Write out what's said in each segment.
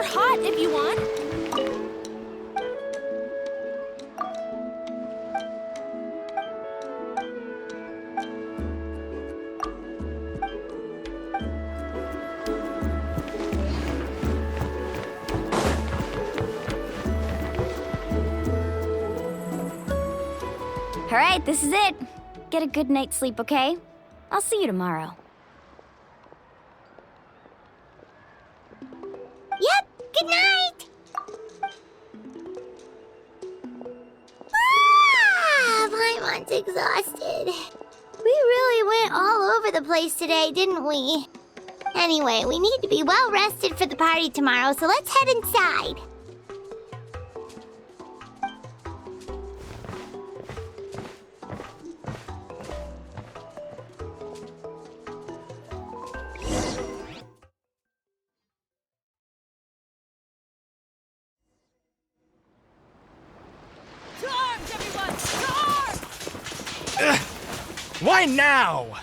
more hot if you want. All right, this is it. Get a good night's sleep, okay? I'll see you tomorrow. Yep, good night! Paimon's exhausted. We really went all over the place today, didn't we? Anyway, we need to be well rested for the party tomorrow, so let's head inside. Why now?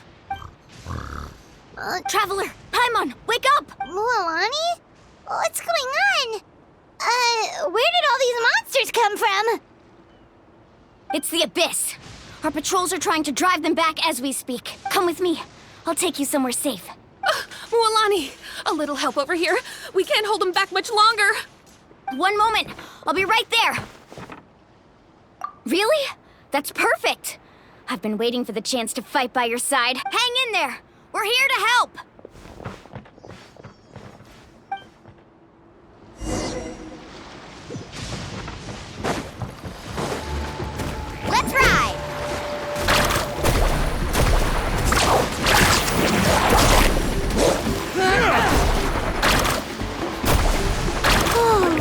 Traveler, Paimon, wake up! Mualani? What's going on? Where did all these monsters come from? It's the Abyss. Our patrols are trying to drive them back as we speak. Come with me. I'll take you somewhere safe. Mualani, a little help over here. We can't hold them back much longer. One moment. I'll be right there. Really? That's perfect. I've been waiting for the chance to fight by your side. Hang in there. We're here to help. Let's ride. Oh,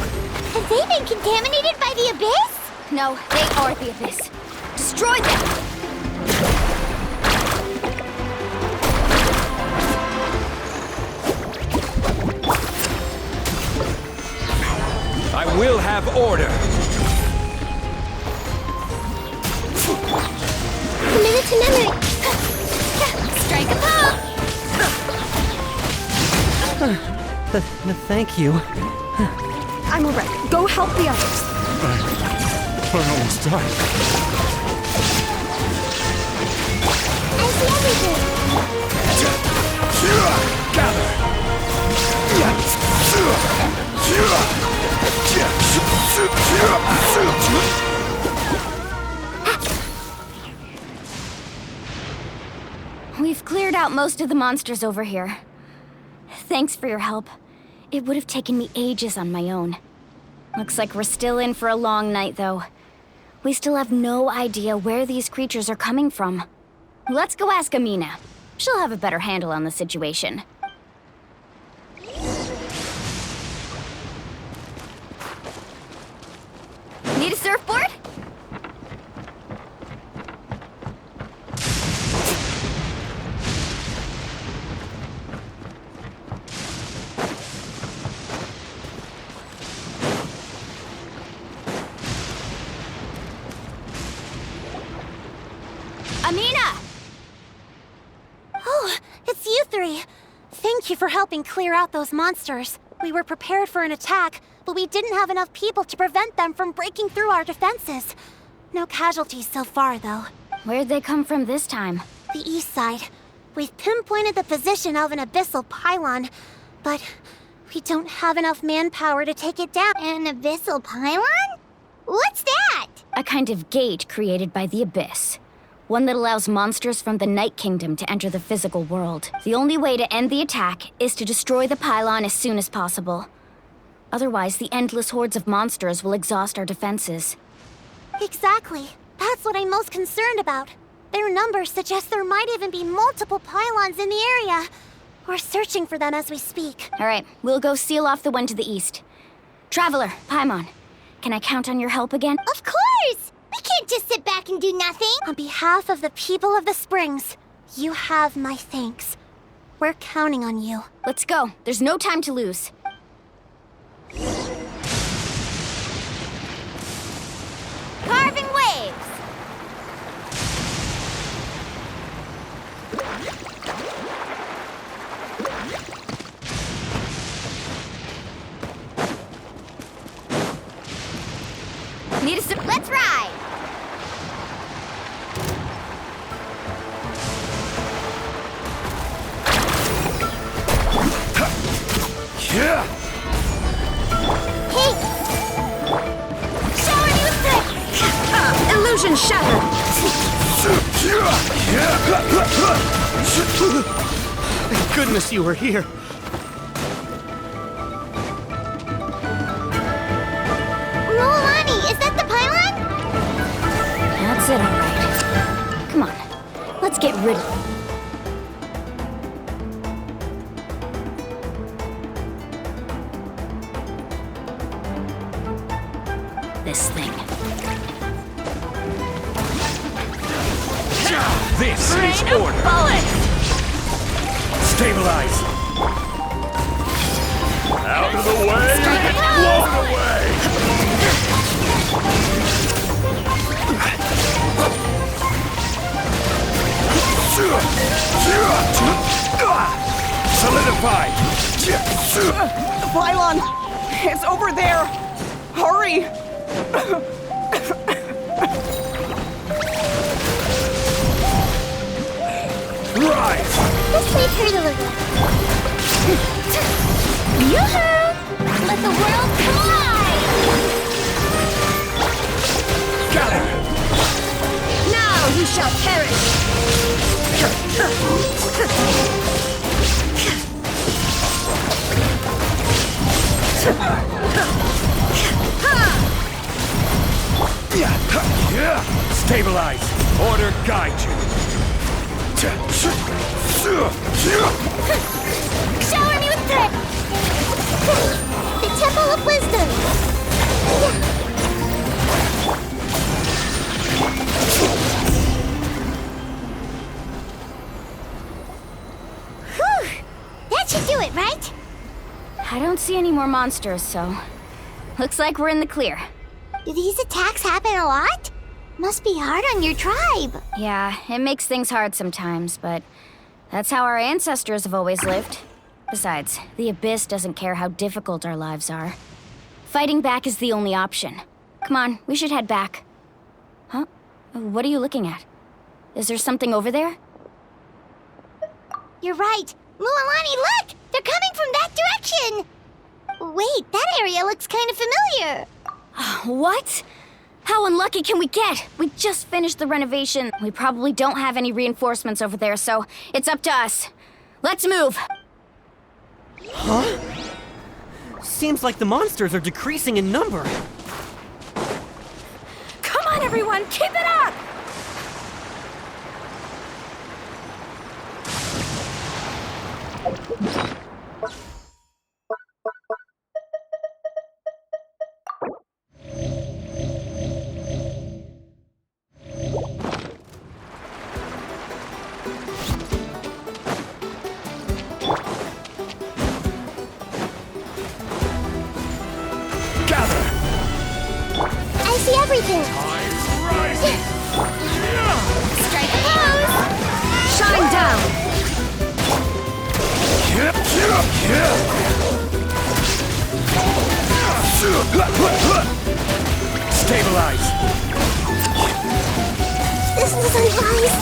have they been contaminated by the Abyss? No, they are the Abyss. Destroy them! I will have order. Committed to memory. Strike a pose! Thank you. I'm alright. Go help the others. I almost died. I see everything. Gather! We've cleared out most of the monsters over here. Thanks for your help. It would have taken me ages on my own. Looks like we're still in for a long night, though. We still have no idea where these creatures are coming from. Let's go ask Amina. She'll have a better handle on the situation. Need a surfboard? Amina! Oh, it's you three. Thank you for helping clear out those monsters. We were prepared for an attack, but we didn't have enough people to prevent them from breaking through our defenses. No casualties so far, though. Where'd they come from this time? The east side. We've pinpointed the position of an abyssal pylon, but we don't have enough manpower to take it down. An abyssal pylon? What's that? A kind of gate created by the Abyss. One that allows monsters from the Night Kingdom to enter the physical world. The only way to end the attack is to destroy the pylon as soon as possible. Otherwise, the endless hordes of monsters will exhaust our defenses. Exactly. That's what I'm most concerned about. Their numbers suggest there might even be multiple pylons in the area. We're searching for them as we speak. All right, we'll go seal off the one to the east. Traveler, Paimon, can I count on your help again? Of course! We can't just sit back and do nothing! On behalf of the people of the Springs, you have my thanks. We're counting on you. Let's go. There's no time to lose. Carving waves! Need a sip? Let's ride! Yeah! Hey! Shower me with Illusion shattered! Thank goodness you were here. Mualani, is that the pylon? That's it, all right. Come on, let's get rid of it. This thing. This is order. Stabilize. Out of the way or get blown away. Solidify. The pylon! It's over there! Hurry! Rise. This way, Turtlewood. Yoo-hoo! Let the world collide! Gather. Now you shall perish! Stabilize. Order guide you. Shower me with thread! The Temple of Wisdom! Whew! That should do it, right? I don't see any more monsters, so... Looks like we're in the clear. Do these attacks happen a lot? Must be hard on your tribe. Yeah, it makes things hard sometimes, but... that's how our ancestors have always lived. Besides, the Abyss doesn't care how difficult our lives are. Fighting back is the only option. Come on, we should head back. Huh? What are you looking at? Is there something over there? You're right. Mualani, look! They're coming from that direction! Wait, that area looks kind of familiar. What? How unlucky can we get? We just finished the renovation. We probably don't have any reinforcements over there, so it's up to us. Let's move! Seems like the monsters are decreasing in number. Come on, everyone! Keep it up! I see everything. Strike a pose. Shine down! Stabilize. This is unwise.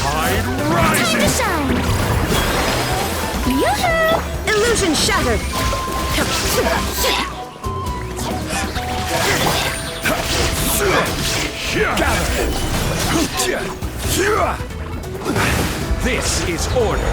Tide Time to rising. shine. Yoo-hoo! Illusion shattered! This is order.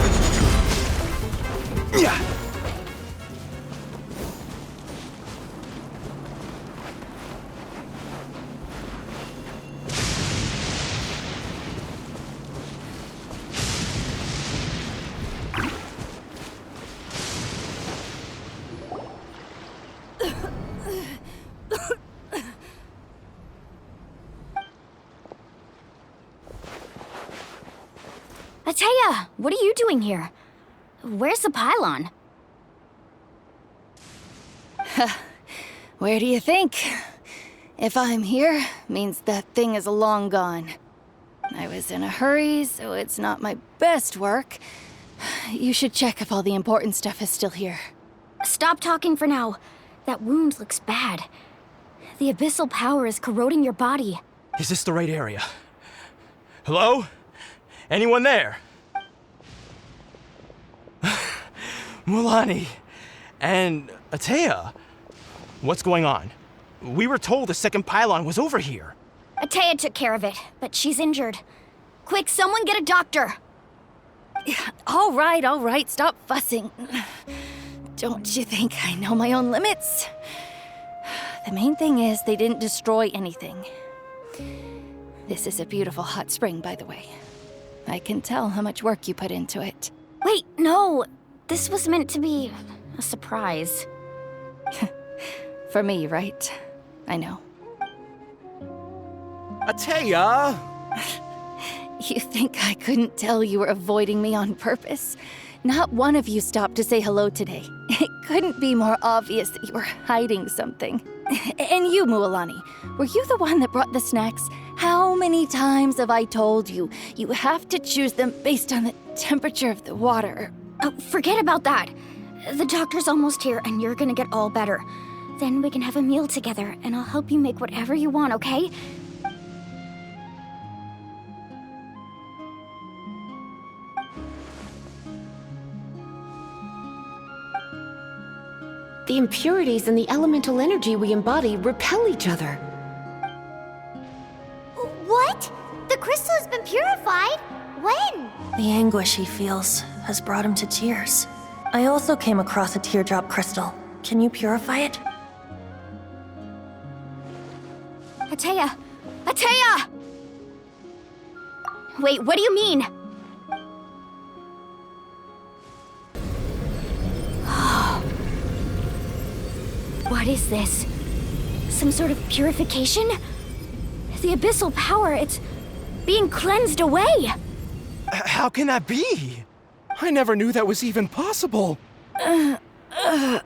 Ateya, what are you doing here? Where's the pylon? Where do you think? If I'm here, means that thing is long gone. I was in a hurry, so it's not my best work. You should check if all the important stuff is still here. Stop talking for now. That wound looks bad. The abyssal power is corroding your body. Is this the right area? Hello? Anyone there? Mulani and Atea. What's going on? We were told the second pylon was over here. Atea took care of it, but she's injured. Quick, someone get a doctor! All right, stop fussing. Don't you think I know my own limits? The main thing is they didn't destroy anything. This is a beautiful hot spring, by the way. I can tell how much work you put into it. Wait, no! This was meant to be a surprise. For me, right? I know. Atea! You think I couldn't tell you were avoiding me on purpose? Not one of you stopped to say hello today. It couldn't be more obvious that you were hiding something. And you, Mualani, were you the one that brought the snacks? How many times have I told you, you have to choose them based on the temperature of the water? Oh, forget about that. The doctor's almost here, and you're gonna get all better. Then we can have a meal together, and I'll help you make whatever you want, okay? The impurities and the elemental energy we embody repel each other. What? The crystal has been purified? When? The anguish he feels has brought him to tears. I also came across a teardrop crystal. Can you purify it? Atea! Atea! Wait, what do you mean? What is this? Some sort of purification? The abyssal power, it's being cleansed away! How can that be? I never knew that was even possible. Atea!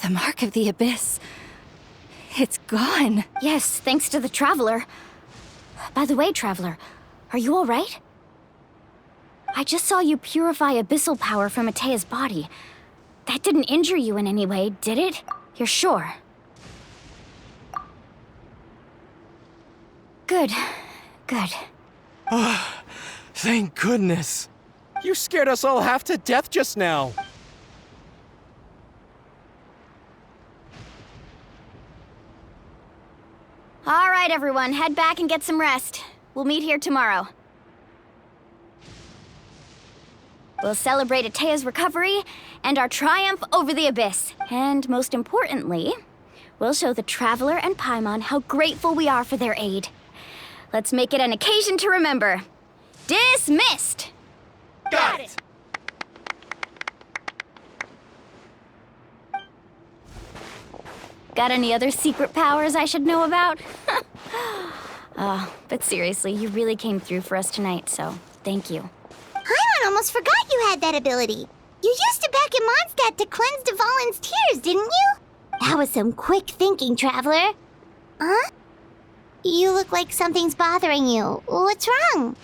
The mark of the abyss. It's gone. Yes, thanks to the Traveler. By the way, Traveler, are you all right? I just saw you purify abyssal power from Atea's body. That didn't injure you in any way, did it? You're sure? Good. Good. Thank goodness. You scared us all half to death just now. All right, everyone, head back and get some rest. We'll meet here tomorrow. We'll celebrate Atea's recovery and our triumph over the abyss. And most importantly, we'll show the Traveler and Paimon how grateful we are for their aid. Let's make it an occasion to remember. Dismissed! Got it! Got any other secret powers I should know about? But seriously, you really came through for us tonight, so thank you. Paimon almost forgot you had that ability. You used it back in Mondstadt to cleanse Dvalin's tears, didn't you? That was some quick thinking, Traveler. Huh? You look like something's bothering you. What's wrong?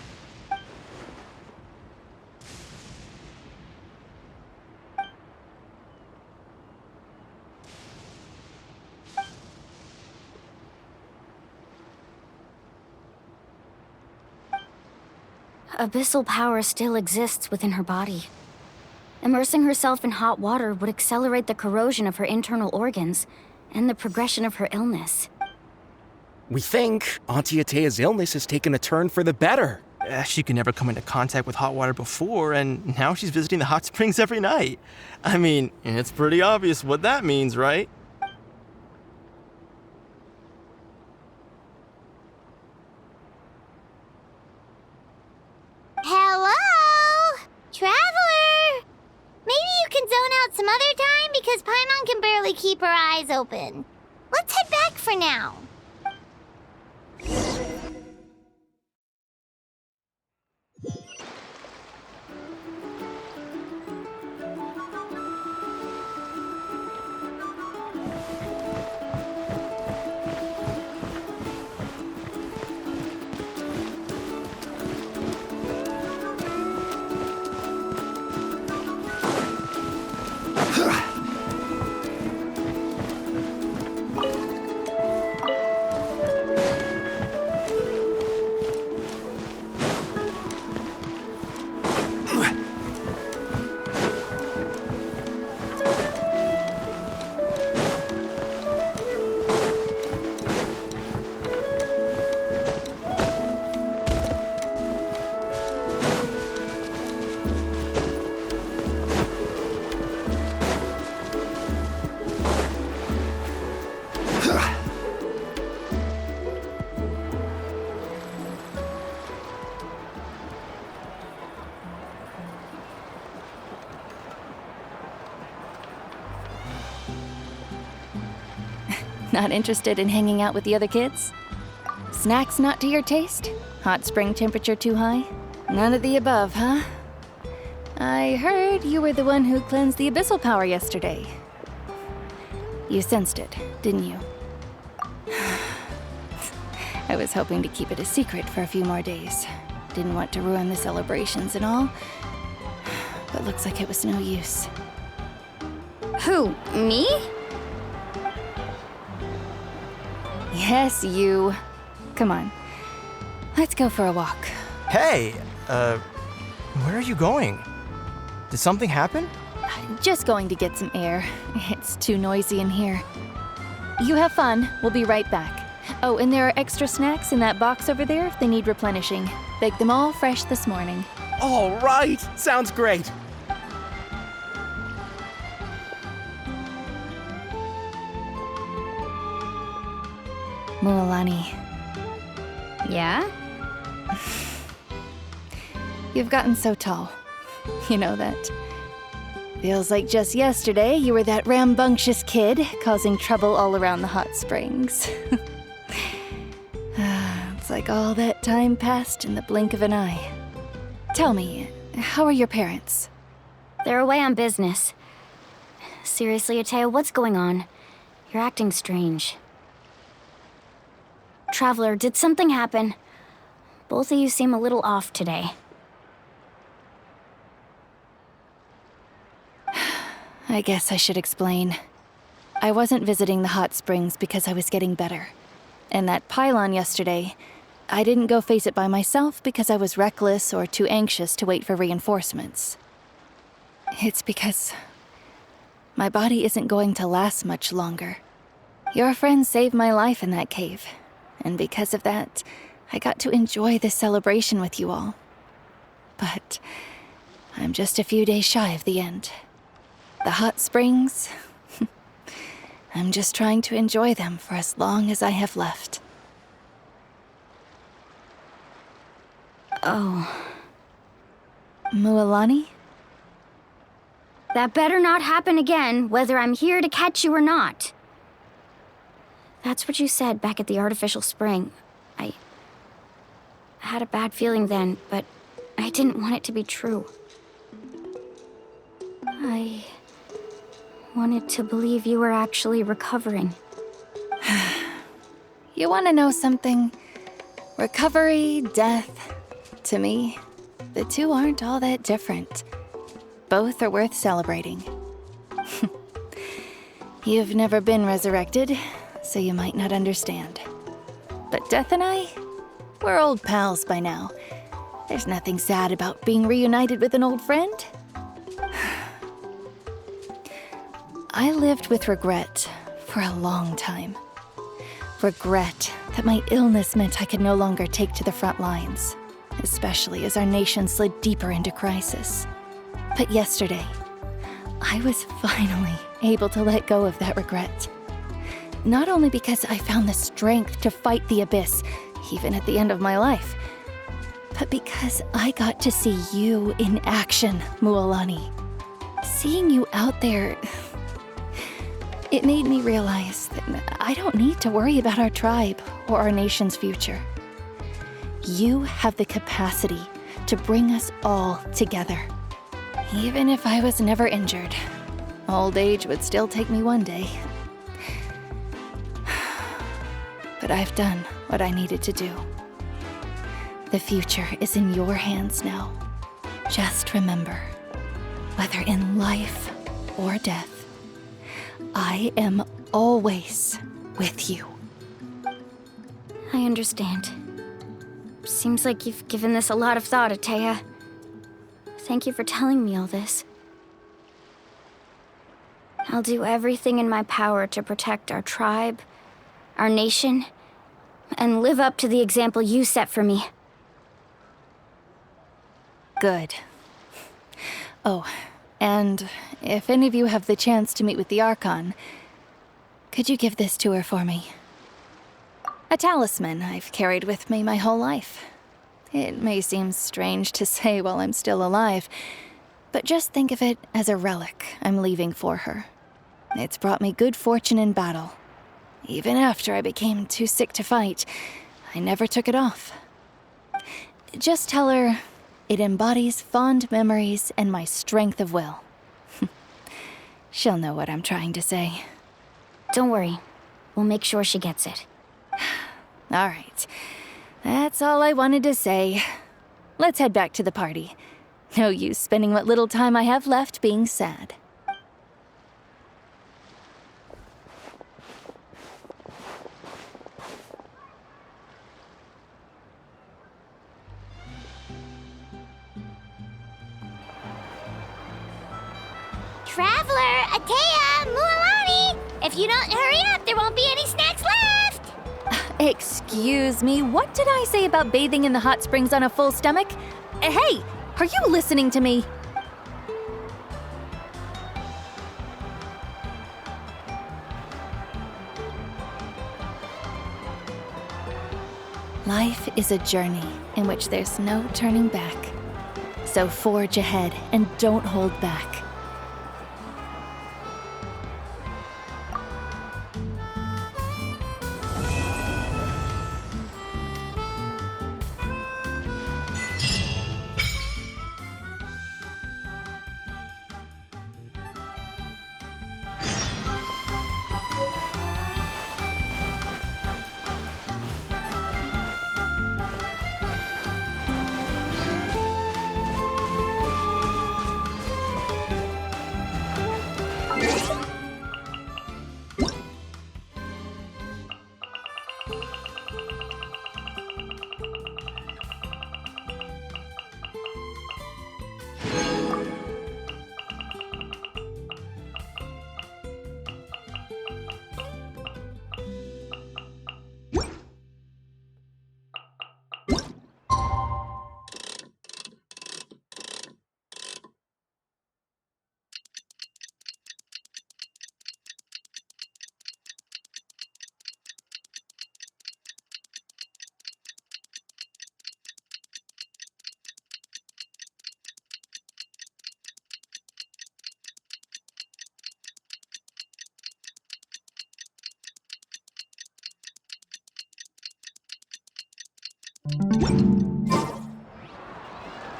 Abyssal power still exists within her body. Immersing herself in hot water would accelerate the corrosion of her internal organs and the progression of her illness. We think Auntie Atea's illness has taken a turn for the better. She could never come into contact with hot water before, and now she's visiting the hot springs every night. I mean, it's pretty obvious what that means, right? Hello? Traveler? Maybe you can zone out some other time because Paimon can barely keep her eyes open. Let's head back for now. Not interested in hanging out with the other kids? Snacks not to your taste? Hot spring temperature too high? None of the above, huh? I heard you were the one who cleansed the abyssal power yesterday. You sensed it, didn't you? I was hoping to keep it a secret for a few more days. Didn't want to ruin the celebrations and all. But looks like it was no use. Who, me? Yes, you. Come on. Let's go for a walk. Hey, where are you going? Did something happen? Just going to get some air. It's too noisy in here. You have fun. We'll be right back. Oh, and there are extra snacks in that box over there if they need replenishing. Baked them all fresh this morning. All right, sounds great. Mualani, Yeah? you've gotten so tall. You know that. Feels like just yesterday you were that rambunctious kid causing trouble all around the hot springs. It's like all that time passed in the blink of an eye. Tell me, how are your parents? They're away on business. Seriously, Atea, what's going on? You're acting strange. Traveler, did something happen? Both of you seem a little off today. I guess I should explain. I wasn't visiting the hot springs because I was getting better. And that pylon yesterday, I didn't go face it by myself because I was reckless or too anxious to wait for reinforcements. It's because my body isn't going to last much longer. Your friend saved my life in that cave, and because of that, I got to enjoy this celebration with you all. But I'm just a few days shy of the end. The hot springs, I'm just trying to enjoy them for as long as I have left. Oh. Mualani? That better not happen again, whether I'm here to catch you or not. That's what you said back at the artificial spring. I had a bad feeling then, but I didn't want it to be true. I wanted to believe you were actually recovering. You want to know something? Recovery, death, to me, the two aren't all that different. Both are worth celebrating. You've never been resurrected, so you might not understand. But Death and I, we're old pals by now. There's nothing sad about being reunited with an old friend. I lived with regret for a long time. Regret that my illness meant I could no longer take to the front lines, especially as our nation slid deeper into crisis. But yesterday, I was finally able to let go of that regret. Not only because I found the strength to fight the abyss, even at the end of my life, but because I got to see you in action, Mualani. Seeing you out there, it made me realize that I don't need to worry about our tribe or our nation's future. You have the capacity to bring us all together. Even if I was never injured, old age would still take me one day. But I've done what I needed to do. The future is in your hands now. Just remember, whether in life or death, I am always with you. I understand. Seems like you've given this a lot of thought, Atea. Thank you for telling me all this. I'll do everything in my power to protect our tribe, our nation, and live up to the example you set for me. Good. Oh, and if any of you have the chance to meet with the Archon, could you give this to her for me? A talisman I've carried with me my whole life. It may seem strange to say while I'm still alive, but just think of it as a relic I'm leaving for her. It's brought me good fortune in battle, Even after I became too sick to fight, I never took it off. Just tell her it embodies fond memories and my strength of will. She'll know what I'm trying to say. Don't worry. We'll make sure she gets it. All right. That's all I wanted to say. Let's head back to the party. No use spending what little time I have left being sad. Traveler, Atea, Mualani! If you don't hurry up, there won't be any snacks left! Excuse me, what did I say about bathing in the hot springs on a full stomach? Hey, are you listening to me? Life is a journey in which there's no turning back. So forge ahead and don't hold back.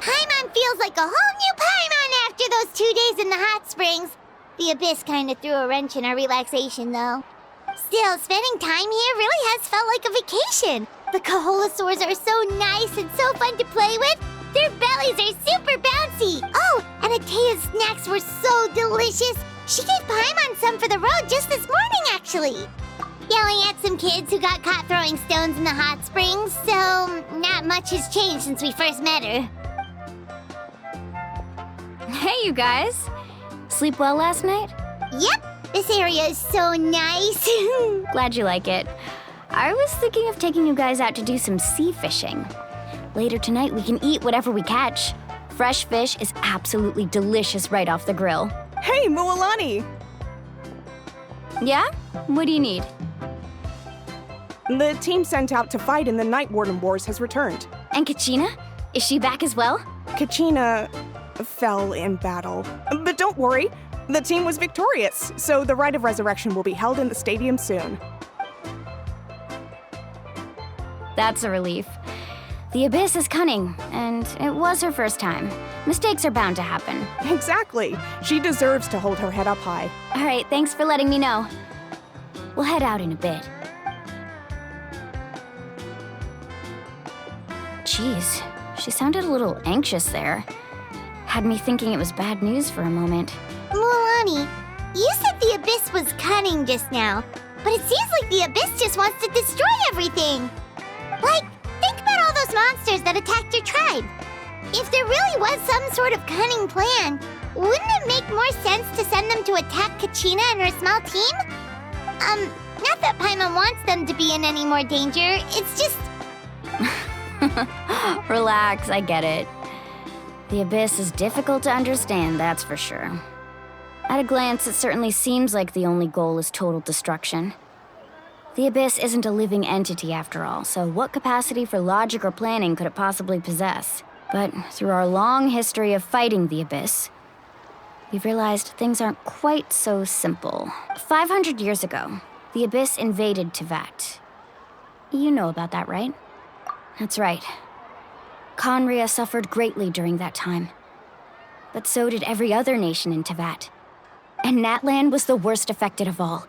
Paimon feels like a whole new Paimon after those 2 days in the hot springs. The Abyss kind of threw a wrench in our relaxation, though. Still, spending time here really has felt like a vacation. The Kaholasaurs are so nice and so fun to play with. Their bellies are super bouncy. Oh, and Atea's snacks were so delicious. She gave Paimon some for the road just this morning, actually. Yelling at some kids who got caught throwing stones in the hot springs, so not much has changed since we first met her. Hey, you guys. Sleep well last night? Yep, this area is so nice. Glad you like it. I was thinking of taking you guys out to do some sea fishing. Later tonight, we can eat whatever we catch. Fresh fish is absolutely delicious right off the grill. Hey, Mualani! Yeah? What do you need? The team sent out to fight in the Night Warden Wars has returned. And Kachina? Is she back as well? Kachina fell in battle. But don't worry, the team was victorious, so the Rite of Resurrection will be held in the stadium soon. That's a relief. The Abyss is cunning, and it was her first time. Mistakes are bound to happen. Exactly. She deserves to hold her head up high. All right, thanks for letting me know. We'll head out in a bit. Jeez, she sounded a little anxious there. Had me thinking it was bad news for a moment. Mualani, you said the Abyss was cunning just now, but it seems like the Abyss just wants to destroy everything. Like, think about all those monsters that attacked your tribe. If there really was some sort of cunning plan, wouldn't it make more sense to send them to attack Kachina and her small team? Not that Paimon wants them to be in any more danger, it's just... Relax, I get it. The Abyss is difficult to understand, that's for sure. At a glance, it certainly seems like the only goal is total destruction. The Abyss isn't a living entity after all, so what capacity for logic or planning could it possibly possess? But through our long history of fighting the Abyss, we've realized things aren't quite so simple. 500 years ago, The Abyss invaded Teyvat. You know about that, right? That's right. Conria suffered greatly during that time. But so did every other nation in Teyvat. And Natlan was the worst affected of all.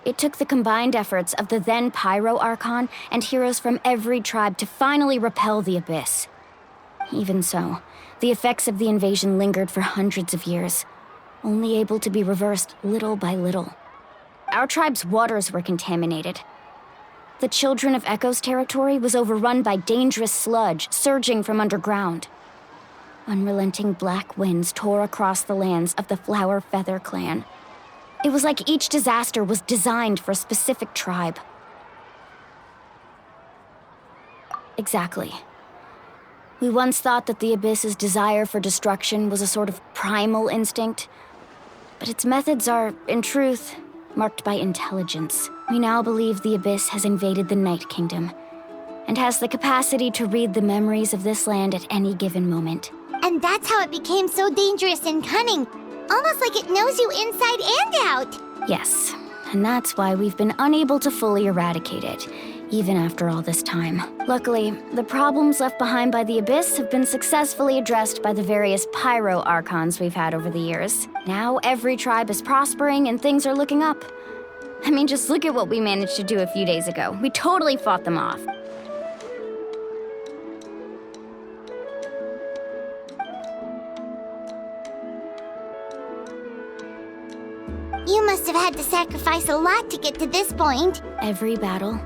It took the combined efforts of the then Pyro Archon and heroes from every tribe to finally repel the Abyss. Even so, the effects of the invasion lingered for hundreds of years, only able to be reversed little by little. Our tribe's waters were contaminated. The Children of Echo's territory was overrun by dangerous sludge surging from underground. Unrelenting black winds tore across the lands of the Flower Feather clan. It was like each disaster was designed for a specific tribe. Exactly. We once thought that the Abyss's desire for destruction was a sort of primal instinct, but its methods are, in truth, marked by intelligence. We now believe the Abyss has invaded the Night Kingdom, and has the capacity to read the memories of this land at any given moment. And that's how it became so dangerous and cunning. Almost like it knows you inside and out. Yes, and that's why we've been unable to fully eradicate it, even after all this time. Luckily, the problems left behind by the Abyss have been successfully addressed by the various Pyro Archons we've had over the years. Now every tribe is prospering and things are looking up. I mean, just look at what we managed to do a few days ago. We totally fought them off. You must have had to sacrifice a lot to get to this point. Every battle,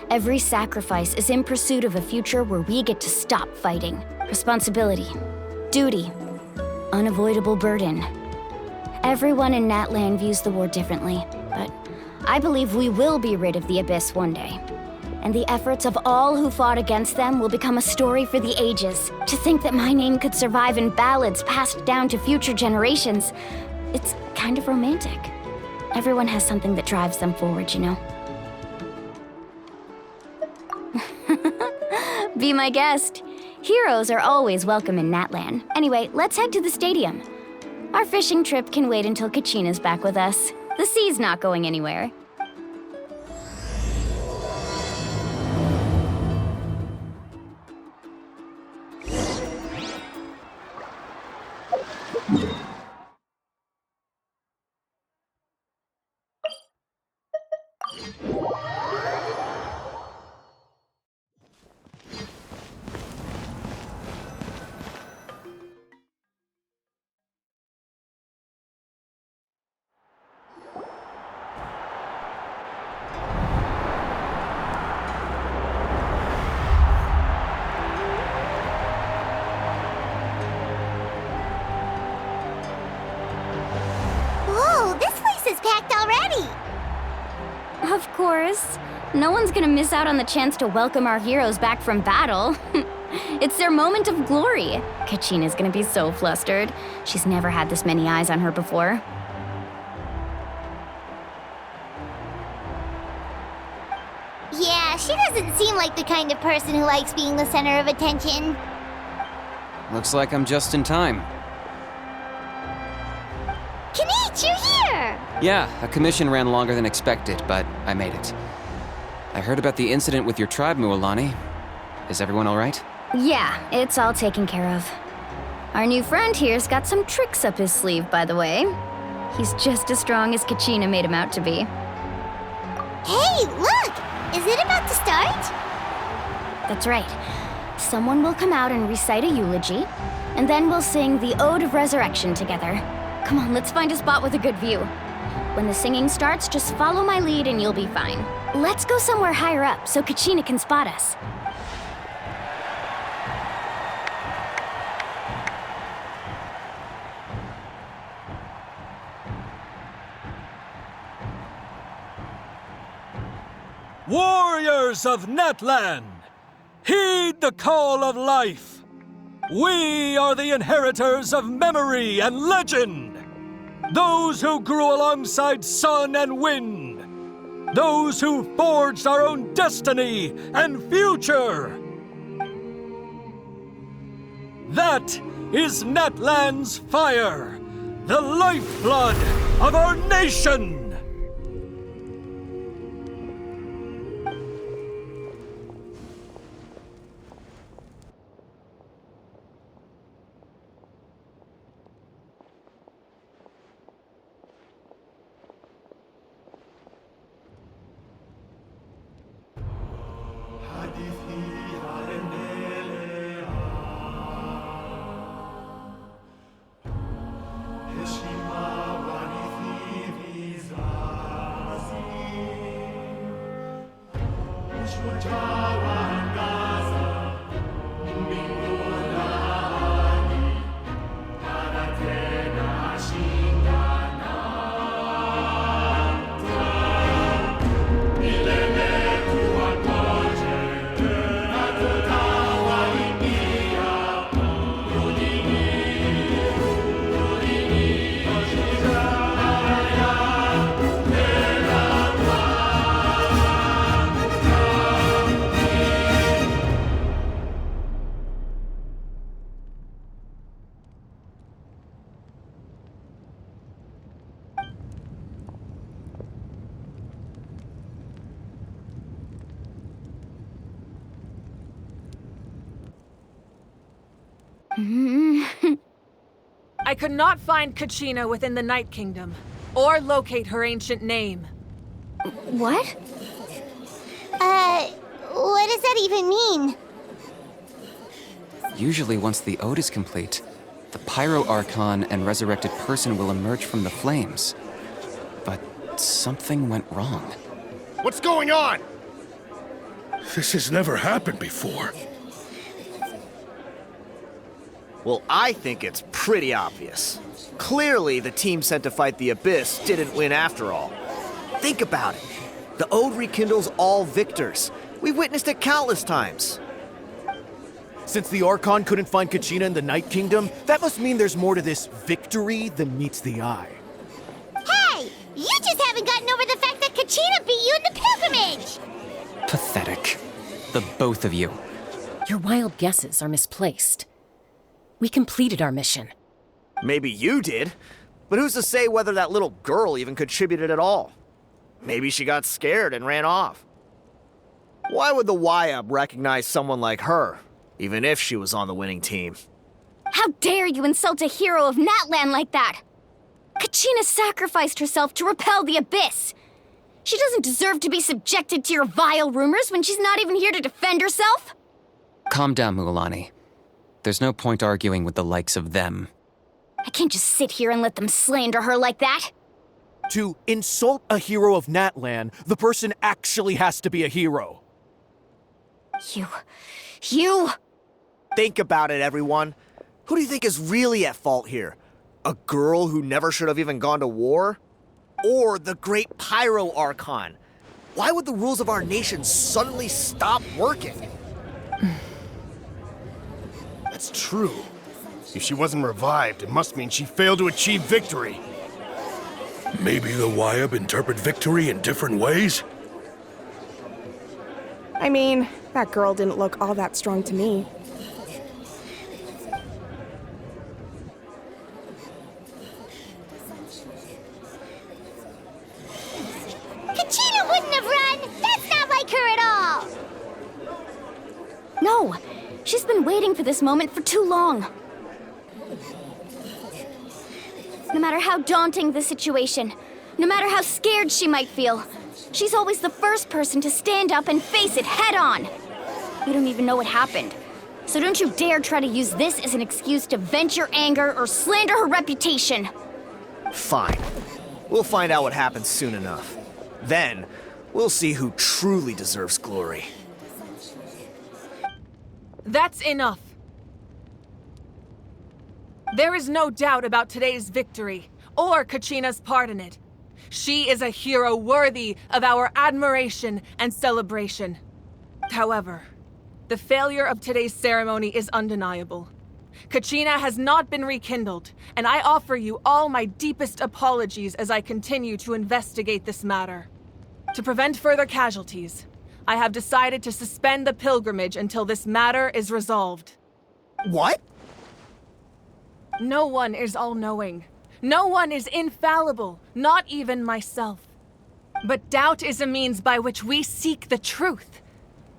every sacrifice is in pursuit of a future where we get to stop fighting. Responsibility, duty, unavoidable burden. Everyone in Natlan views the war differently, but I believe we will be rid of the Abyss one day. And the efforts of all who fought against them will become a story for the ages. To think that my name could survive in ballads passed down to future generations, it's kind of romantic. Everyone has something that drives them forward, you know? Be my guest. Heroes are always welcome in Natlan. Anyway, let's head to the stadium. Our fishing trip can wait until Kachina's back with us. The sea's not going anywhere. Whoa, this place is packed already. Of course. No one's gonna miss out on the chance to welcome our heroes back from battle. It's their moment of glory. Kachina's gonna be so flustered. She's never had this many eyes on her before. Yeah, she doesn't seem like the kind of person who likes being the center of attention. Looks like I'm just in time. Kanich, you're here! Yeah, a commission ran longer than expected, but I made it. I heard about the incident with your tribe, Mualani. Is everyone all right? Yeah, it's all taken care of. Our new friend here's got some tricks up his sleeve, by the way. He's just as strong as Kachina made him out to be. Hey, look! Is it about to start? That's right. Someone will come out and recite a eulogy, and then we'll sing the Ode of Resurrection together. Come on, let's find a spot with a good view. When the singing starts, just follow my lead and you'll be fine. Let's go somewhere higher up so Kachina can spot us. Warriors of Natlan, heed the call of life. We are the inheritors of memory and legend. Those who grew alongside sun and wind. Those who forged our own destiny and future. That is Natlan's fire, the lifeblood of our nation. I could not find Kachina within the Night Kingdom, or locate her ancient name. What? What does that even mean? Usually once the ode is complete, the Pyro Archon and resurrected person will emerge from the flames. But something went wrong. What's going on? This has never happened before. Well, I think it's pretty obvious. Clearly, the team sent to fight the Abyss didn't win after all. Think about it. The Ode rekindles all victors. We've witnessed it countless times. Since the Archon couldn't find Kachina in the Night Kingdom, that must mean there's more to this victory than meets the eye. Hey! You just haven't gotten over the fact that Kachina beat you in the pilgrimage! Pathetic. The both of you. Your wild guesses are misplaced. We completed our mission. Maybe you did, but who's to say whether that little girl even contributed at all? Maybe she got scared and ran off. Why would the YUB recognize someone like her, even if she was on the winning team? How dare you insult a hero of Natlan like that? Kachina sacrificed herself to repel the Abyss. She doesn't deserve to be subjected to your vile rumors when she's not even here to defend herself. Calm down, Mualani. There's no point arguing with the likes of them. I can't just sit here and let them slander her like that. To insult a hero of Natlan, the person actually has to be a hero. You... Think about it, everyone. Who do you think is really at fault here? A girl who never should have even gone to war? Or the great Pyro Archon? Why would the rules of our nation suddenly stop working? That's true. If she wasn't revived, it must mean she failed to achieve victory. Maybe the YUB interpret victory in different ways? I mean, that girl didn't look all that strong to me. Kachina wouldn't have run! That's not like her at all! No, she's been waiting for this moment for too long. No matter how daunting the situation, no matter how scared she might feel, she's always the first person to stand up and face it head on. You don't even know what happened, so don't you dare try to use this as an excuse to vent your anger or slander her reputation. Fine. We'll find out what happens soon enough. Then, we'll see who truly deserves glory. That's enough. There is no doubt about today's victory, or Kachina's part in it. She is a hero worthy of our admiration and celebration. However, the failure of today's ceremony is undeniable. Kachina has not been rekindled, and I offer you all my deepest apologies as I continue to investigate this matter. To prevent further casualties, I have decided to suspend the pilgrimage until this matter is resolved. What? No one is all-knowing. No one is infallible, not even myself. But doubt is a means by which we seek the truth,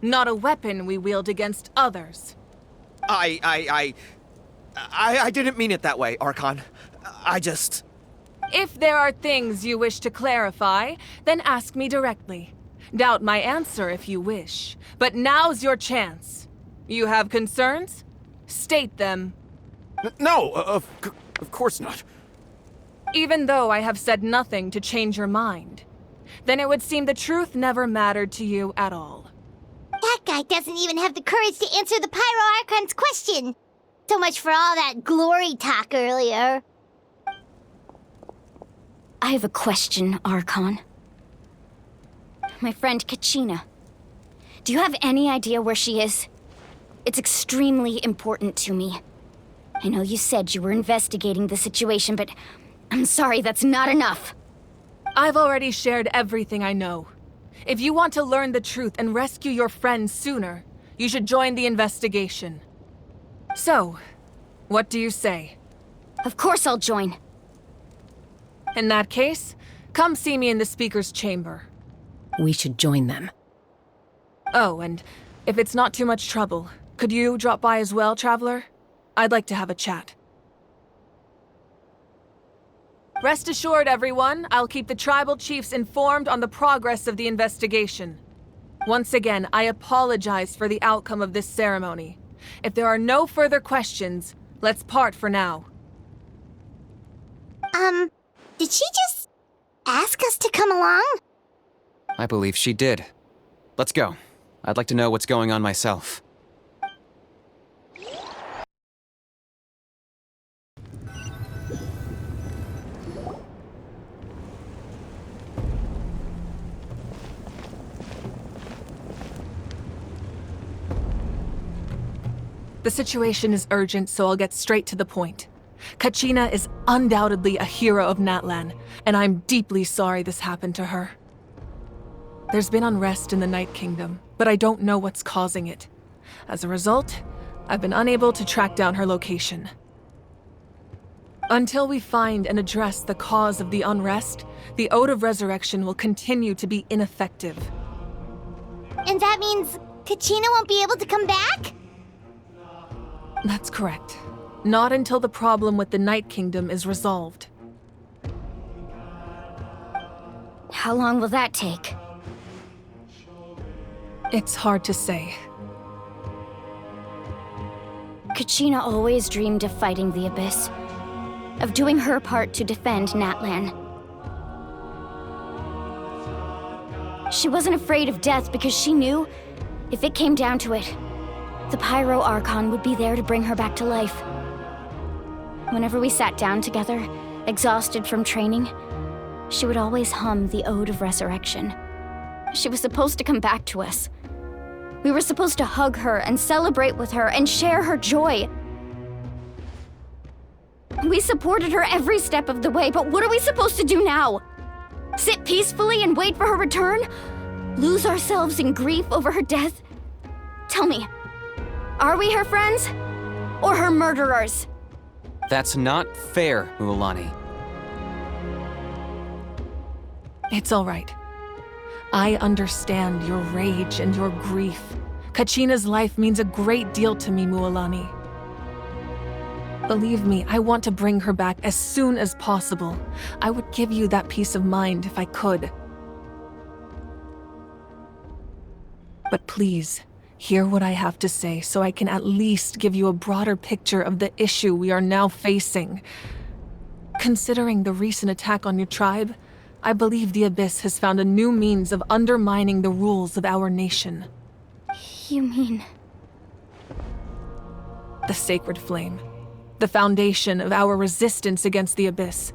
not a weapon we wield against others. I didn't mean it that way, Archon. If there are things you wish to clarify, then ask me directly. Doubt my answer if you wish, but now's your chance. You have concerns? State them. No, of course not. Even though I have said nothing to change your mind, then it would seem the truth never mattered to you at all. That guy doesn't even have the courage to answer the Pyro Archon's question. So much for all that glory talk earlier. I have a question, Archon. My friend Kachina. Do you have any idea where she is? It's extremely important to me. I know you said you were investigating the situation, but I'm sorry, that's not enough. I've already shared everything I know. If you want to learn the truth and rescue your friend sooner, you should join the investigation. So, what do you say? Of course I'll join. In that case, come see me in the speaker's chamber. We should join them. Oh, and if it's not too much trouble, could you drop by as well, Traveler? I'd like to have a chat. Rest assured, everyone, I'll keep the tribal chiefs informed on the progress of the investigation. Once again, I apologize for the outcome of this ceremony. If there are no further questions, let's part for now. Did she just ask us to come along? I believe she did. Let's go. I'd like to know what's going on myself. The situation is urgent, so I'll get straight to the point. Kachina is undoubtedly a hero of Natlan, and I'm deeply sorry this happened to her. There's been unrest in the Night Kingdom, but I don't know what's causing it. As a result, I've been unable to track down her location. Until we find and address the cause of the unrest, the Ode of Resurrection will continue to be ineffective. And that means Kachina won't be able to come back? That's correct. Not until the problem with the Night Kingdom is resolved. How long will that take? It's hard to say. Kachina always dreamed of fighting the Abyss, of doing her part to defend Natlan. She wasn't afraid of death because she knew, if it came down to it, the Pyro Archon would be there to bring her back to life. Whenever we sat down together, exhausted from training, she would always hum the Ode of Resurrection. She was supposed to come back to us. We were supposed to hug her and celebrate with her and share her joy. We supported her every step of the way, but what are we supposed to do now? Sit peacefully and wait for her return? Lose ourselves in grief over her death? Tell me, are we her friends? Or her murderers? That's not fair, Mualani. It's all right. I understand your rage and your grief. Kachina's life means a great deal to me, Mualani. Believe me, I want to bring her back as soon as possible. I would give you that peace of mind if I could. But please, hear what I have to say so I can at least give you a broader picture of the issue we are now facing. Considering the recent attack on your tribe, I believe the Abyss has found a new means of undermining the rules of our nation. You mean... The Sacred Flame. The foundation of our resistance against the Abyss.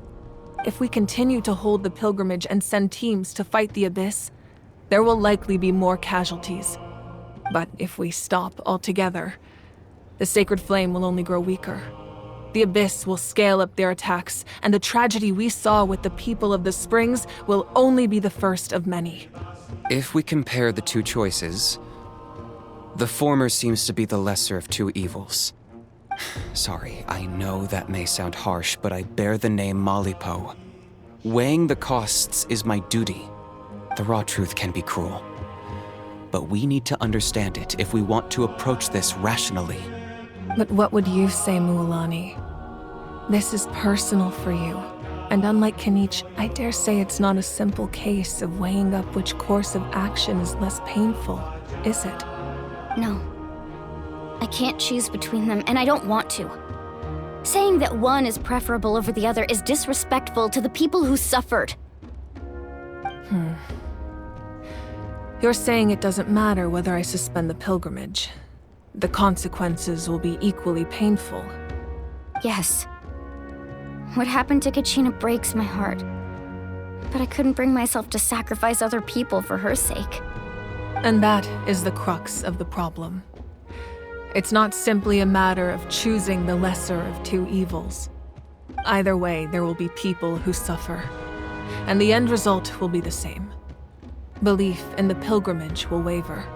If we continue to hold the pilgrimage and send teams to fight the Abyss, there will likely be more casualties. But if we stop altogether, the Sacred Flame will only grow weaker. The Abyss will scale up their attacks, and the tragedy we saw with the people of the Springs will only be the first of many. If we compare the two choices, the former seems to be the lesser of two evils. Sorry, I know that may sound harsh, but I bear the name Malipo. Weighing the costs is my duty. The raw truth can be cruel. But we need to understand it if we want to approach this rationally. But what would you say, Mualani? This is personal for you. And unlike Kanich, I dare say it's not a simple case of weighing up which course of action is less painful, is it? No. I can't choose between them, and I don't want to. Saying that one is preferable over the other is disrespectful to the people who suffered. You're saying it doesn't matter whether I suspend the pilgrimage. The consequences will be equally painful. Yes. What happened to Kachina breaks my heart. But I couldn't bring myself to sacrifice other people for her sake. And that is the crux of the problem. It's not simply a matter of choosing the lesser of two evils. Either way, there will be people who suffer. And the end result will be the same. Belief in the pilgrimage will waver.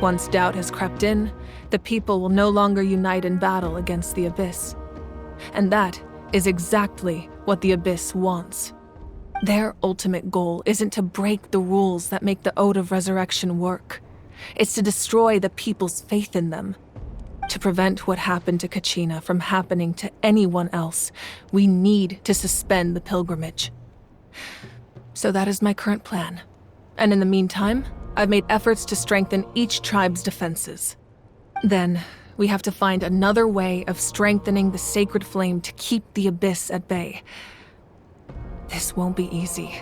Once doubt has crept in, the people will no longer unite in battle against the Abyss. And that is exactly what the Abyss wants. Their ultimate goal isn't to break the rules that make the Ode of Resurrection work. It's to destroy the people's faith in them. To prevent what happened to Kachina from happening to anyone else, we need to suspend the pilgrimage. So that is my current plan. And in the meantime, I've made efforts to strengthen each tribe's defenses. Then, we have to find another way of strengthening the sacred flame to keep the Abyss at bay. This won't be easy.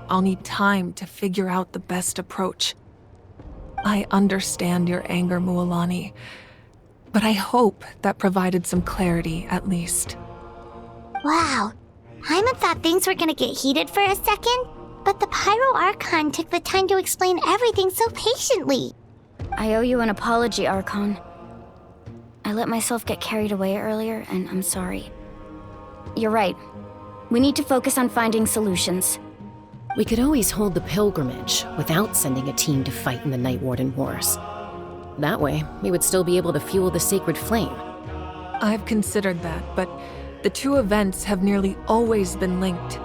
I'll need time to figure out the best approach. I understand your anger, Mualani, but I hope that provided some clarity at least. Wow. Paimon thought things were gonna get heated for a second, but the Pyro Archon took the time to explain everything so patiently. I owe you an apology, Archon. I let myself get carried away earlier, and I'm sorry. You're right. We need to focus on finding solutions. We could always hold the pilgrimage without sending a team to fight in the Night Warden Wars. That way, we would still be able to fuel the sacred flame. I've considered that, but the two events have nearly always been linked.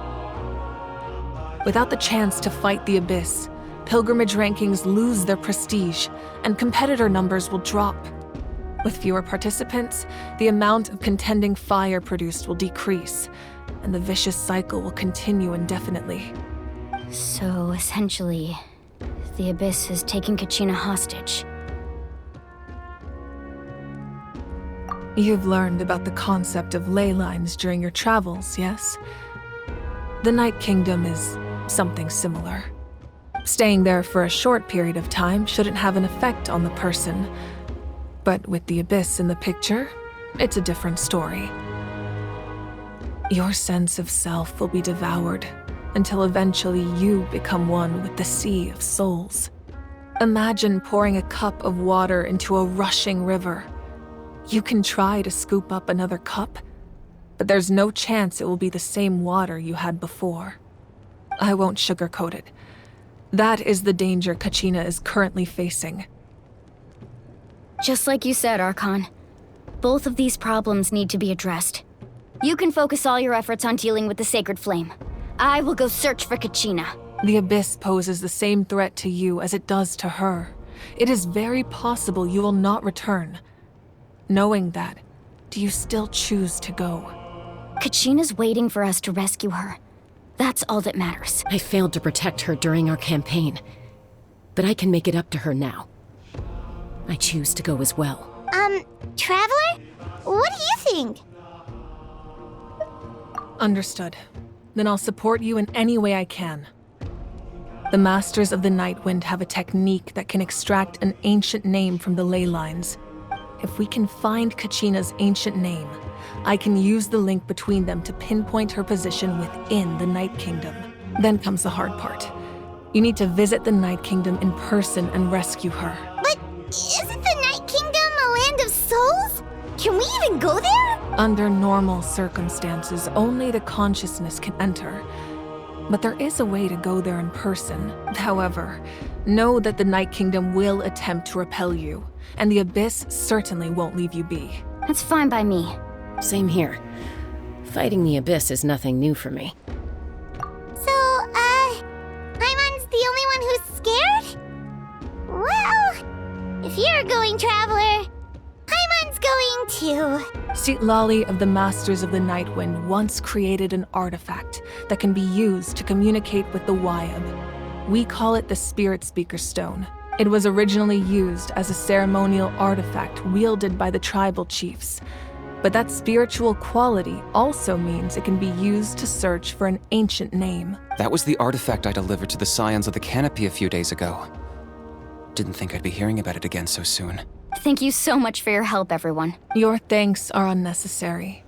Without the chance to fight the Abyss, pilgrimage rankings lose their prestige, and competitor numbers will drop. With fewer participants, the amount of contending fire produced will decrease, and the vicious cycle will continue indefinitely. So, essentially, the Abyss is taking Kachina hostage. You've learned about the concept of ley lines during your travels, yes? The Night Kingdom is something similar. Staying there for a short period of time shouldn't have an effect on the person. But with the Abyss in the picture, it's a different story. Your sense of self will be devoured until eventually you become one with the sea of souls. Imagine pouring a cup of water into a rushing river. You can try to scoop up another cup, but there's no chance it will be the same water you had before. I won't sugarcoat it. That is the danger Kachina is currently facing. Just like you said, Archon. Both of these problems need to be addressed. You can focus all your efforts on dealing with the sacred flame. I will go search for Kachina. The Abyss poses the same threat to you as it does to her. It is very possible you will not return. Knowing that, do you still choose to go? Kachina's waiting for us to rescue her. That's all that matters. I failed to protect her during our campaign, but I can make it up to her now. I choose to go as well. Traveler? What do you think? Understood. Then I'll support you in any way I can. The Masters of the Nightwind have a technique that can extract an ancient name from the ley lines. If we can find Kachina's ancient name, I can use the link between them to pinpoint her position within the Night Kingdom. Then comes the hard part. You need to visit the Night Kingdom in person and rescue her. But isn't the Night Kingdom a land of souls? Can we even go there? Under normal circumstances, only the consciousness can enter. But there is a way to go there in person. However, know that the Night Kingdom will attempt to repel you, and the Abyss certainly won't leave you be. That's fine by me. Same here. Fighting the Abyss is nothing new for me. So, Paimon's the only one who's scared? Well, if you're going, Traveler, Paimon's going too. Citlali of the Masters of the Nightwind once created an artifact that can be used to communicate with the Wyab. We call it the Spirit Speaker Stone. It was originally used as a ceremonial artifact wielded by the tribal chiefs. But that spiritual quality also means it can be used to search for an ancient name. That was the artifact I delivered to the Scions of the Canopy a few days ago. Didn't think I'd be hearing about it again so soon. Thank you so much for your help, everyone. Your thanks are unnecessary.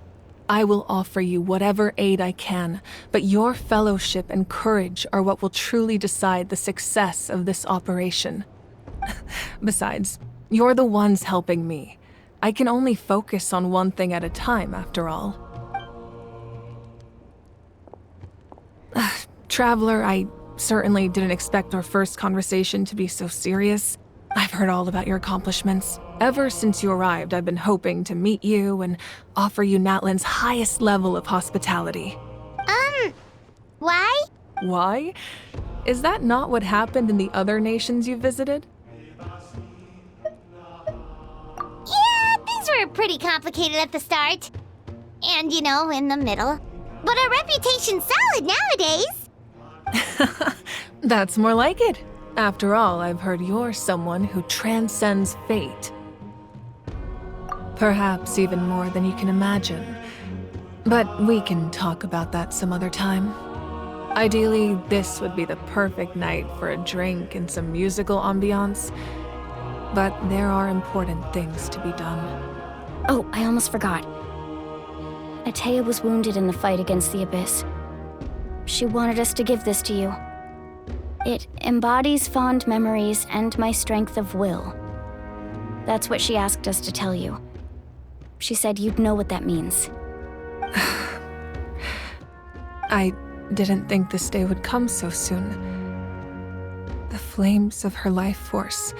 I will offer you whatever aid I can, but your fellowship and courage are what will truly decide the success of this operation. Besides, you're the ones helping me. I can only focus on one thing at a time, after all. Traveler, I certainly didn't expect our first conversation to be so serious. I've heard all about your accomplishments. Ever since you arrived, I've been hoping to meet you and offer you Natlan's highest level of hospitality. Why? Why? Is that not what happened in the other nations you visited? Yeah, things were pretty complicated at the start. And, you know, in the middle. But our reputation's solid nowadays. That's more like it. After all, I've heard you're someone who transcends fate. Perhaps even more than you can imagine. But we can talk about that some other time. Ideally, this would be the perfect night for a drink and some musical ambiance. But there are important things to be done. Oh, I almost forgot. Atea was wounded in the fight against the Abyss. She wanted us to give this to you. It embodies fond memories and my strength of will. That's what she asked us to tell you. She said you'd know what that means. I didn't think this day would come so soon. The flames of her life force.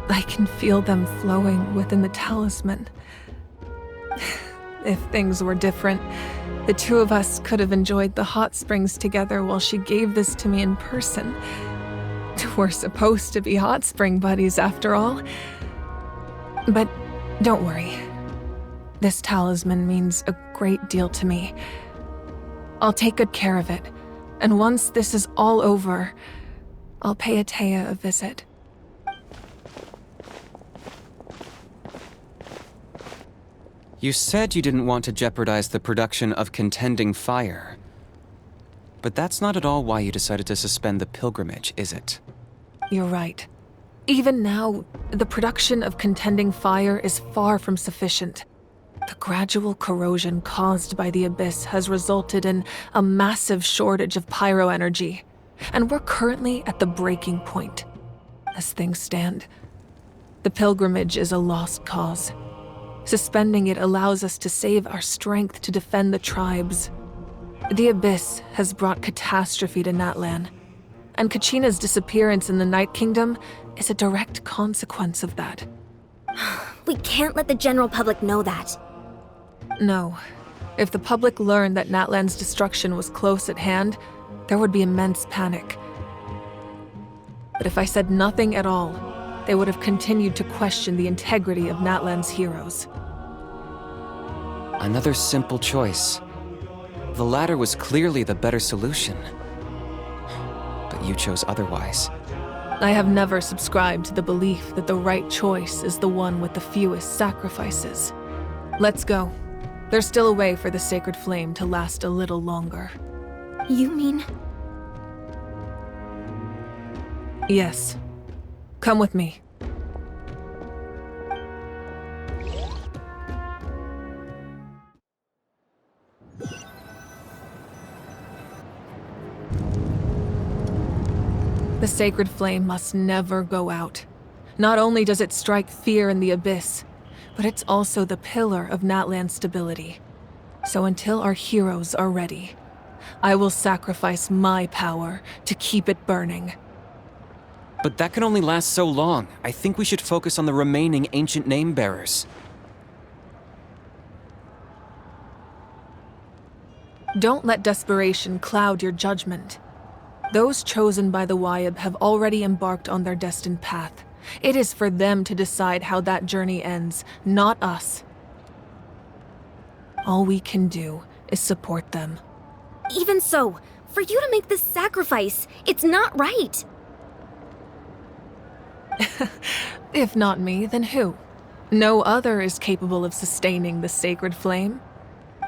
I can feel them flowing within the talisman. If things were different, the two of us could have enjoyed the hot springs together while she gave this to me in person. We're supposed to be hot spring buddies after all. But don't worry. This talisman means a great deal to me. I'll take good care of it, and once this is all over, I'll pay Atea a visit. You said you didn't want to jeopardize the production of Contending Fire. But that's not at all why you decided to suspend the pilgrimage, is it? You're right. Even now, the production of Contending Fire is far from sufficient. The gradual corrosion caused by the Abyss has resulted in a massive shortage of pyro energy, and we're currently at the breaking point. As things stand, the pilgrimage is a lost cause. Suspending it allows us to save our strength to defend the tribes. The Abyss has brought catastrophe to Natlan, and Kachina's disappearance in the Night Kingdom is a direct consequence of that. We can't let the general public know that. No. If the public learned that Natlan's destruction was close at hand, there would be immense panic. But if I said nothing at all, they would have continued to question the integrity of Natlan's heroes. Another simple choice. The latter was clearly the better solution. But you chose otherwise. I have never subscribed to the belief that the right choice is the one with the fewest sacrifices. Let's go. There's still a way for the sacred flame to last a little longer. You mean? Yes. Come with me. The sacred flame must never go out. Not only does it strike fear in the Abyss, but it's also the pillar of Natlan's stability. So until our heroes are ready, I will sacrifice my power to keep it burning. But that can only last so long. I think we should focus on the remaining ancient name-bearers. Don't let desperation cloud your judgment. Those chosen by the Wayab have already embarked on their destined path. It is for them to decide how that journey ends, not us. All we can do is support them. Even so, for you to make this sacrifice, it's not right. If not me, then who? No other is capable of sustaining the sacred flame.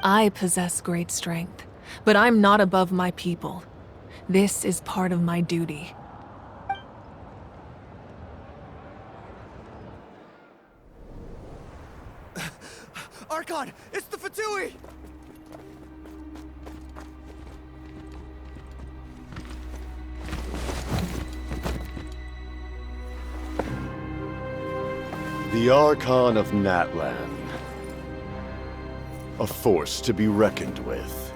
I possess great strength, but I'm not above my people. This is part of my duty. Archon, it's the Fatui! The Archon of Natlan. A force to be reckoned with.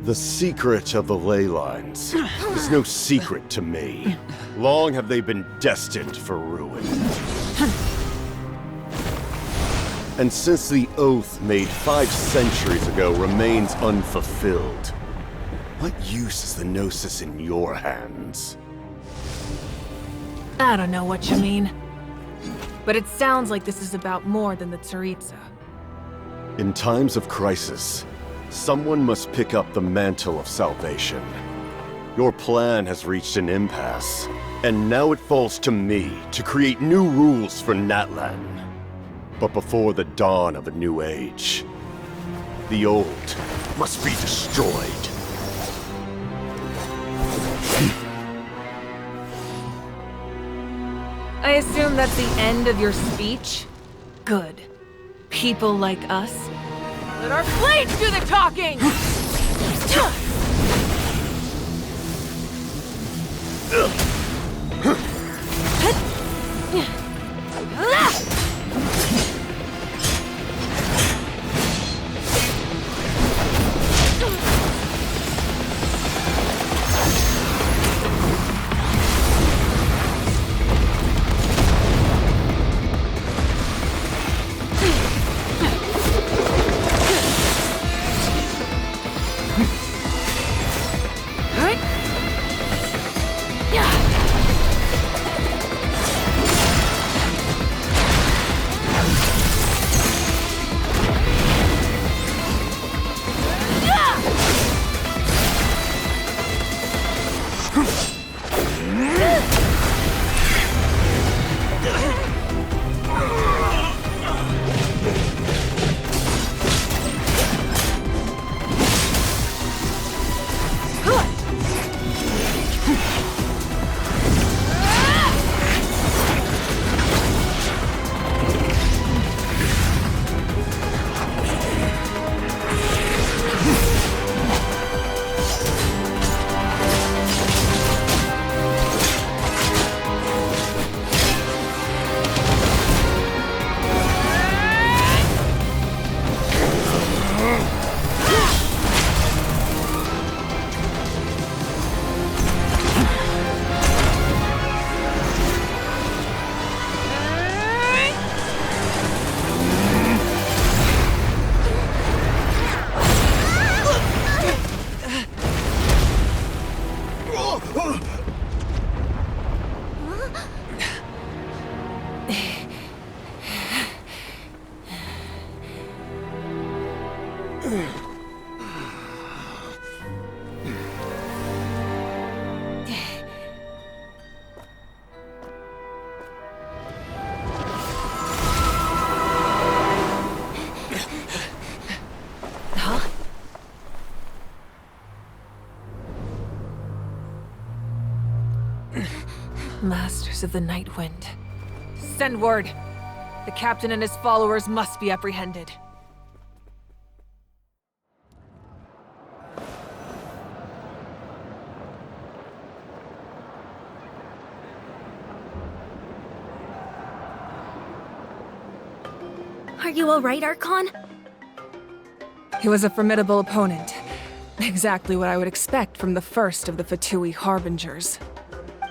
The secret of the ley lines is no secret to me. Long have they been destined for ruin. And since the oath made 5 centuries ago remains unfulfilled, what use is the Gnosis in your hands? I don't know what you mean. But it sounds like this is about more than the Tsaritsa. In times of crisis, someone must pick up the mantle of salvation. Your plan has reached an impasse, and now it falls to me to create new rules for Natlan. But before the dawn of a new age, the old must be destroyed. I assume that's the end of your speech? Good. People like us? Let our blades do the talking! Masters of the Night Wind. Send word. The captain and his followers must be apprehended. Are you alright, Archon? He was a formidable opponent. Exactly what I would expect from the first of the Fatui Harbingers.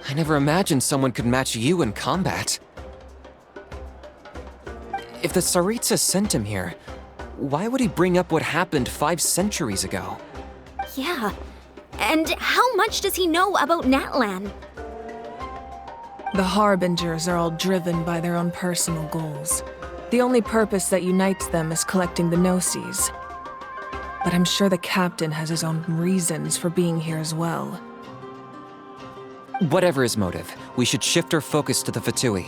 I never imagined someone could match you in combat. If the Tsaritsa sent him here, why would he bring up what happened 5 centuries ago? Yeah. And how much does he know about Natlan? The Harbingers are all driven by their own personal goals. The only purpose that unites them is collecting the Gnosis. But I'm sure the captain has his own reasons for being here as well. Whatever his motive, we should shift our focus to the Fatui.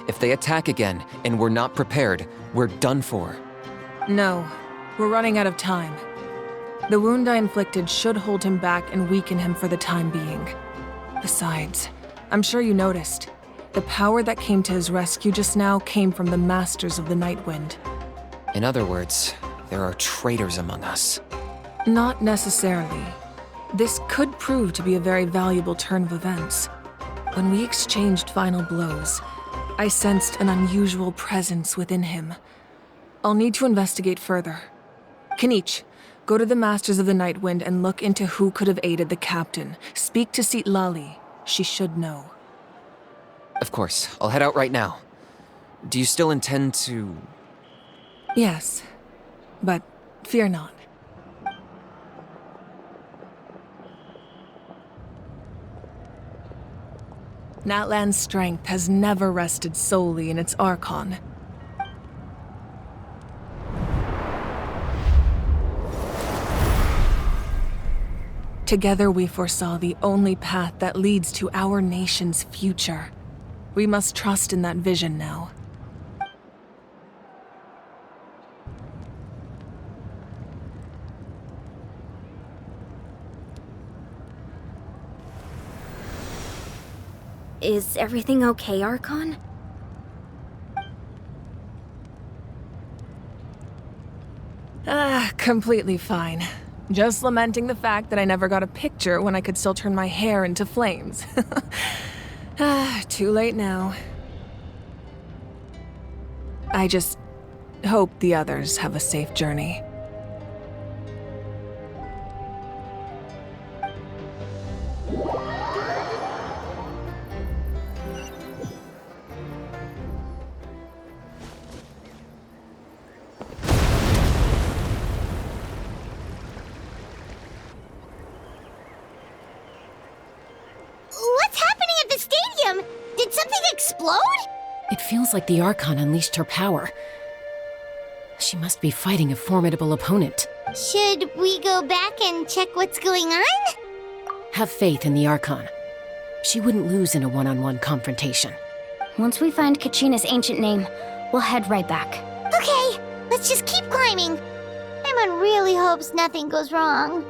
If they attack again, and we're not prepared, we're done for. No, we're running out of time. The wound I inflicted should hold him back and weaken him for the time being. Besides, I'm sure you noticed, the power that came to his rescue just now came from the Masters of the Night Wind. In other words, there are traitors among us. Not necessarily. This could prove to be a very valuable turn of events. When we exchanged final blows, I sensed an unusual presence within him. I'll need to investigate further. Kenichi, go to the Masters of the Night Wind and look into who could have aided the captain. Speak to Citlali. She should know. Of course, I'll head out right now. Do you still intend to... Yes, but fear not. Natlan's strength has never rested solely in its Archon. Together we foresaw the only path that leads to our nation's future. We must trust in that vision now. Is everything okay, Archon? Completely fine. Just lamenting the fact that I never got a picture when I could still turn my hair into flames. Too late now. I just hope the others have a safe journey. What's happening at the stadium? Did something explode? It feels like the Archon unleashed her power. She must be fighting a formidable opponent. Should we go back and check what's going on? Have faith in the Archon. She wouldn't lose in a one-on-one confrontation. Once we find Kachina's ancient name, we'll head right back. Okay, let's just keep climbing. Emon really hopes nothing goes wrong.